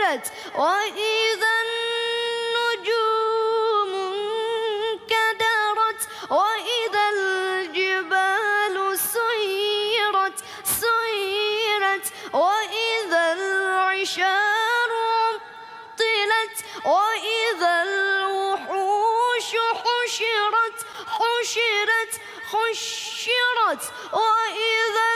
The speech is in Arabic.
زلزلت وإذا النجوم انكدرت وإذا الجبال سيرت وإذا العشار عطلت وإذا الوحوش حشرت وإذا